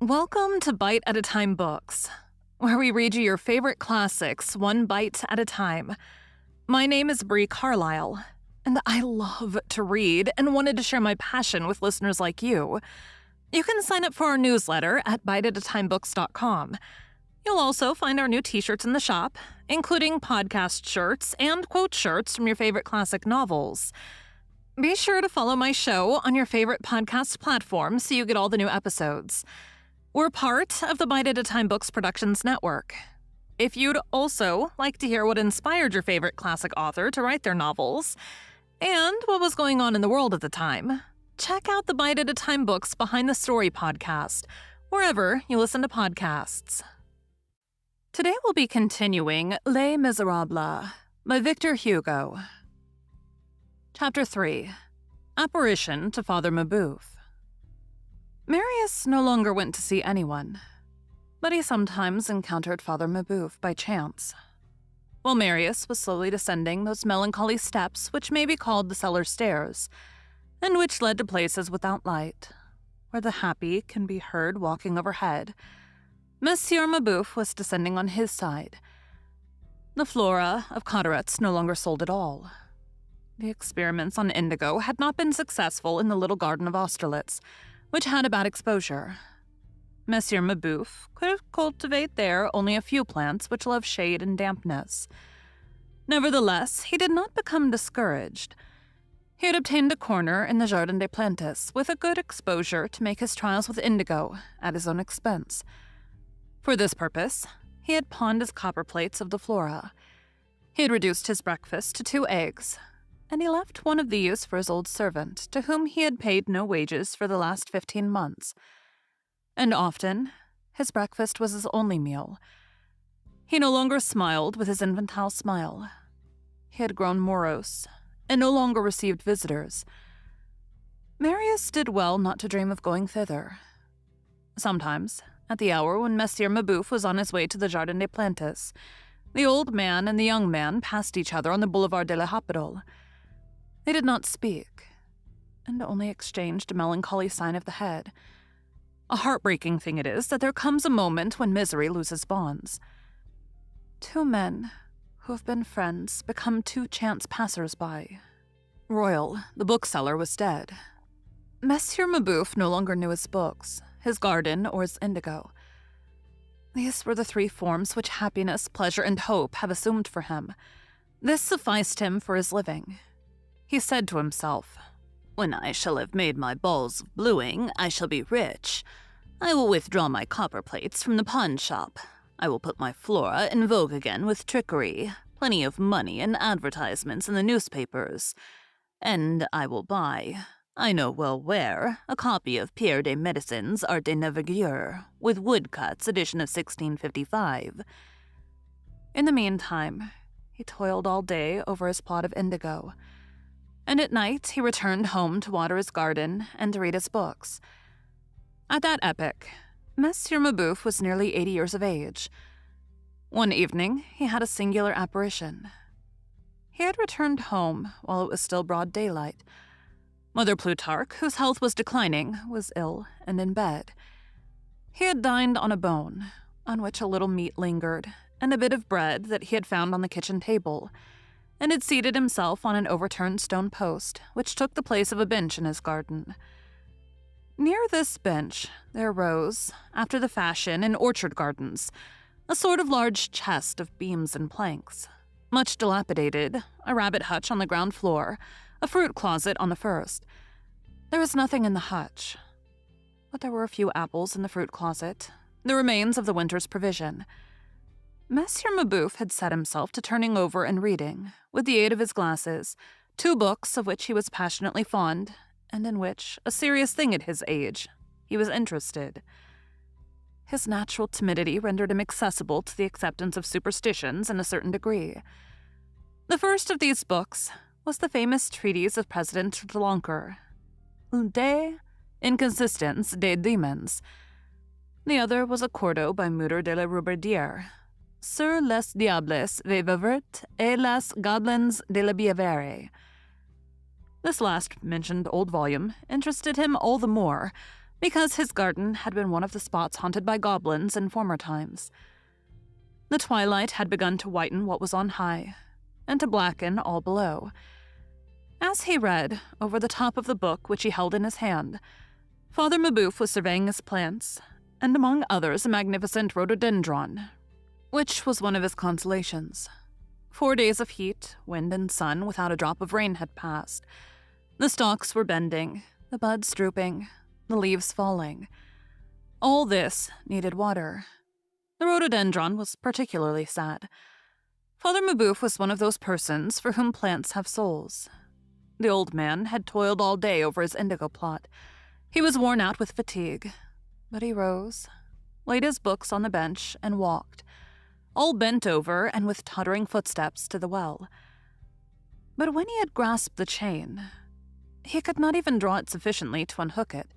Welcome to Bite at a Time Books, where we read you your favorite classics one bite at a time. My name is Bree Carlile, and I love to read and wanted to share my passion with listeners like you. You can sign up for our newsletter at biteatatimebooks.com. You'll also find our new t-shirts in the shop, including podcast shirts and quote shirts from your favorite classic novels. Be sure to follow my show on your favorite podcast platform so you get all the new episodes. We're part of the Bite at a Time Books Productions Network. If you'd also like to hear what inspired your favorite classic author to write their novels, and what was going on in the world at the time, check out the Bite at a Time Books Behind the Story podcast, wherever you listen to podcasts. Today we'll be continuing Les Miserables by Victor Hugo. Chapter 3. Apparition to Father Mabeuf. Marius no longer went to see anyone, but he sometimes encountered Father Mabeuf by chance. While Marius was slowly descending those melancholy steps which may be called the cellar stairs, and which led to places without light, where the happy can be heard walking overhead, Monsieur Mabeuf was descending on his side. The flora of Cotteret's no longer sold at all. The experiments on indigo had not been successful in the little garden of Austerlitz, which had a bad exposure. Monsieur Mabeuf could cultivate there only a few plants which love shade and dampness. Nevertheless, he did not become discouraged. He had obtained a corner in the Jardin des Plantes with a good exposure to make his trials with indigo at his own expense. For this purpose, he had pawned his copper plates of the flora. He had reduced his breakfast to 2 eggs, and he left one of these for his old servant, to whom he had paid no wages for the last 15 months. And often, his breakfast was his only meal. He no longer smiled with his infantile smile. He had grown morose, and no longer received visitors. Marius did well not to dream of going thither. Sometimes, at the hour when Monsieur Mabeuf was on his way to the Jardin des Plantes, the old man and the young man passed each other on the Boulevard de la Capitale. They did not speak, and only exchanged a melancholy sign of the head. A heartbreaking thing it is that there comes a moment when misery loses bonds. 2 men who have been friends become 2 chance passers-by. Royal, the bookseller, was dead. Monsieur Mabeuf no longer knew his books, his garden, or his indigo. These were the 3 forms which happiness, pleasure, and hope have assumed for him. This sufficed him for his living. He said to himself, "When I shall have made my balls of bluing, I shall be rich. I will withdraw my copper plates from the pawn shop. I will put my flora in vogue again with trickery, plenty of money and advertisements in the newspapers. And I will buy, I know well where, a copy of Pierre de Médecins' Art de Navigueur, with woodcuts, edition of 1655. In the meantime, he toiled all day over his plot of indigo, and at night he returned home to water his garden and to read his books. At that epoch, Monsieur Mabeuf was nearly 80 years of age. One evening, he had a singular apparition. He had returned home while it was still broad daylight. Mother Plutarch, whose health was declining, was ill and in bed. He had dined on a bone, on which a little meat lingered, and a bit of bread that he had found on the kitchen table, and had seated himself on an overturned stone post, which took the place of a bench in his garden. Near this bench there rose, after the fashion in orchard gardens, a sort of large chest of beams and planks, much dilapidated, a rabbit hutch on the ground floor, a fruit closet on the first. There was nothing in the hutch, but there were a few apples in the fruit closet, the remains of the winter's provision. Monsieur Mabeuf had set himself to turning over and reading, with the aid of his glasses, 2 books of which he was passionately fond, and in which, a serious thing at his age, he was interested. His natural timidity rendered him accessible to the acceptance of superstitions in a certain degree. The first of these books was the famous treatise of President Delancre, De Inconsistence des Demons. The other was a quarto by Mutter de la Roubardière, Sur les diables vivavert et les gobelins de la Bièvre. This last mentioned old volume interested him all the more, because his garden had been one of the spots haunted by goblins in former times. The twilight had begun to whiten what was on high, and to blacken all below. As he read, over the top of the book which he held in his hand, Father Mabouf was surveying his plants, and among others a magnificent rhododendron, which was one of his consolations. 4 days of heat, wind, and sun without a drop of rain had passed. The stalks were bending, the buds drooping, the leaves falling. All this needed water. The rhododendron was particularly sad. Father Mabouf was one of those persons for whom plants have souls. The old man had toiled all day over his indigo plot. He was worn out with fatigue, but he rose, laid his books on the bench, and walked, all bent over and with tottering footsteps, to the well. But when he had grasped the chain, he could not even draw it sufficiently to unhook it.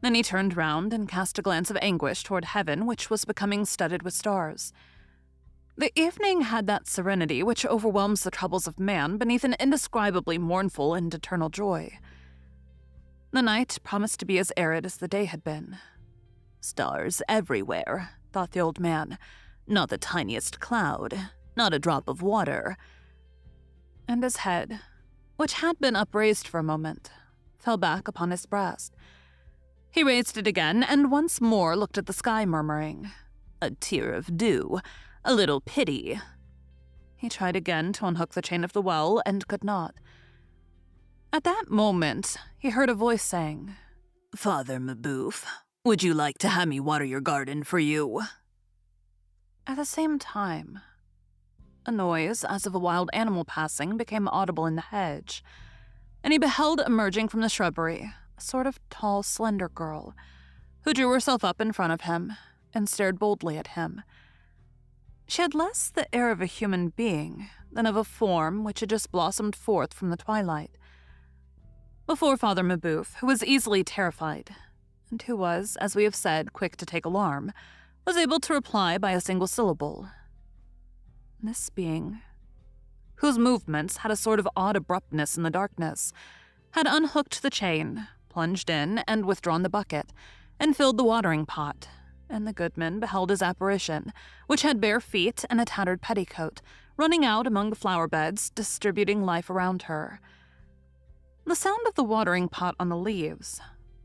Then he turned round and cast a glance of anguish toward heaven, which was becoming studded with stars. The evening had that serenity which overwhelms the troubles of man beneath an indescribably mournful and eternal joy. The night promised to be as arid as the day had been. "Stars everywhere," thought the old man. "Not the tiniest cloud, not a drop of water." And his head, which had been upraised for a moment, fell back upon his breast. He raised it again and once more looked at the sky, murmuring, "A tear of dew, a little pity." He tried again to unhook the chain of the well and could not. At that moment, he heard a voice saying, "Father Mabouf, would you like to have me water your garden for you?" At the same time, a noise as of a wild animal passing became audible in the hedge, and he beheld emerging from the shrubbery a sort of tall, slender girl, who drew herself up in front of him and stared boldly at him. She had less the air of a human being than of a form which had just blossomed forth from the twilight. Before Father Mabouf, who was easily terrified, and who was, as we have said, quick to take alarm, was able to reply by a single syllable. This being, whose movements had a sort of odd abruptness in the darkness, had unhooked the chain, plunged in and withdrawn the bucket, and filled the watering pot, and the goodman beheld his apparition, which had bare feet and a tattered petticoat, running out among the flower beds, distributing life around her. The sound of the watering pot on the leaves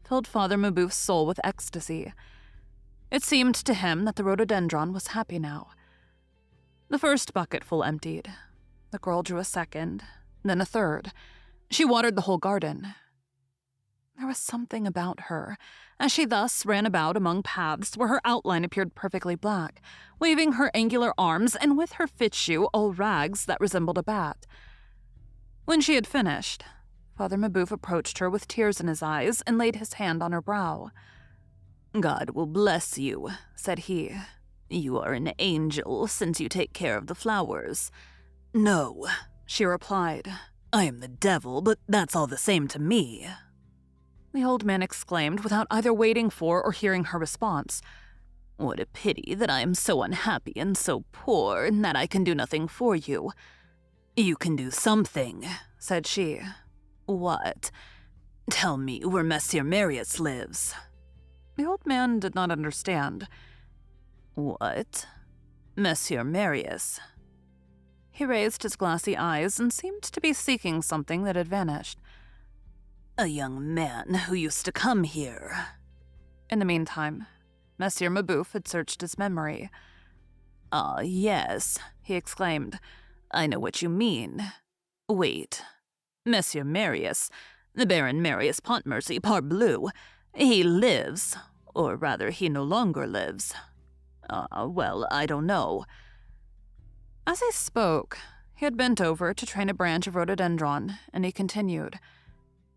filled Father Mabouf's soul with ecstasy. It seemed to him that the rhododendron was happy now. The first bucketful emptied. The girl drew a second, then a third. She watered the whole garden. There was something about her, as she thus ran about among paths where her outline appeared perfectly black, waving her angular arms and with her fichu all rags that resembled a bat. When she had finished, Father Mabouf approached her with tears in his eyes and laid his hand on her brow. "God will bless you," said he. "You are an angel, since you take care of the flowers." "No," she replied. "I am the devil, but that's all the same to me." The old man exclaimed without either waiting for or hearing her response, "What a pity that I am so unhappy and so poor that I can do nothing for you." "You can do something," said she. "What?" "Tell me where Monsieur Marius lives." The old man did not understand. "What? Monsieur Marius?" He raised his glassy eyes and seemed to be seeking something that had vanished. "A young man who used to come here." In the meantime, Monsieur Mabouf had searched his memory. "Ah, yes," he exclaimed. "I know what you mean. Wait. Monsieur Marius, the Baron Marius Pontmercy, parbleu, he lives, or rather he no longer lives. Well, I don't know." As he spoke, he had bent over to train a branch of rhododendron, and he continued,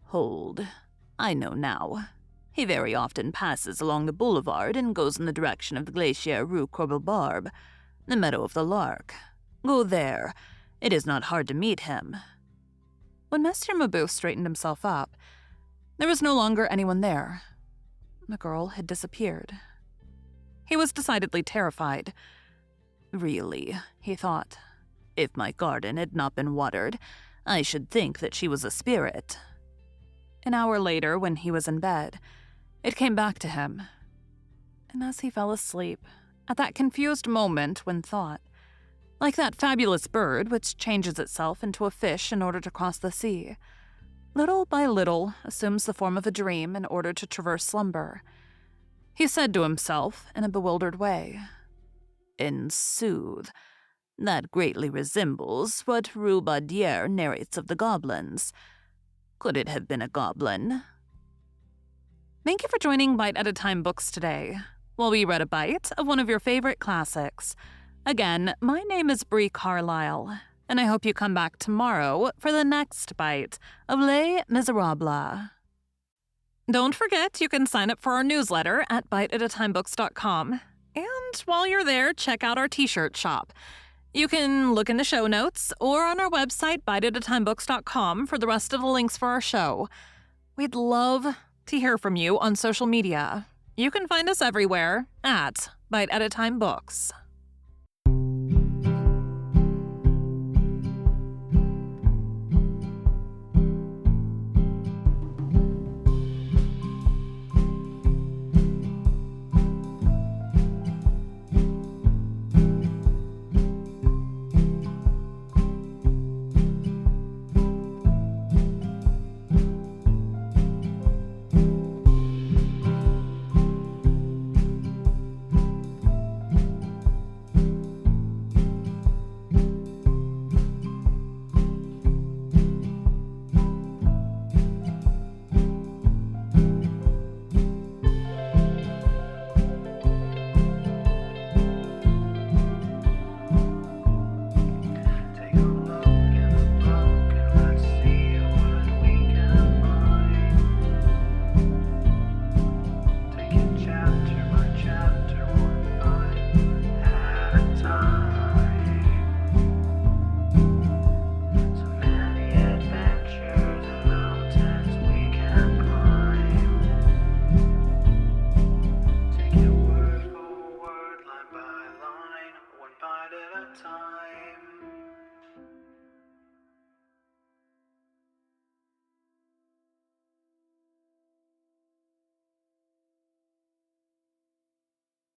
"Hold, I know now. He very often passes along the boulevard and goes in the direction of the Glacier Rue Courbebarbe, the Meadow of the Lark. Go there. It is not hard to meet him." When Monsieur Mabouf straightened himself up, there was no longer anyone there. The girl had disappeared. He was decidedly terrified. Really, he thought, if my garden had not been watered, I should think that she was a spirit. An hour later, when he was in bed, It came back to him. And as he fell asleep, at that confused moment when thought, like that fabulous bird which changes itself into a fish in order to cross the sea, little by little assumes the form of a dream in order to traverse slumber, he said to himself in a bewildered way, "In sooth, that greatly resembles what Rue Baudière narrates of the goblins. Could it have been a goblin?" Thank you for joining Bite at a Time Books today, while we read a bite of one of your favorite classics. Again, my name is Bree Carlile, and I hope you come back tomorrow for the next bite of Les Miserables. Don't forget you can sign up for our newsletter at biteatatimebooks.com. And while you're there, check out our t-shirt shop. You can look in the show notes or on our website, biteatatimebooks.com, for the rest of the links for our show. We'd love to hear from you on social media. You can find us everywhere at Bite at a Time Books. Bite at a time.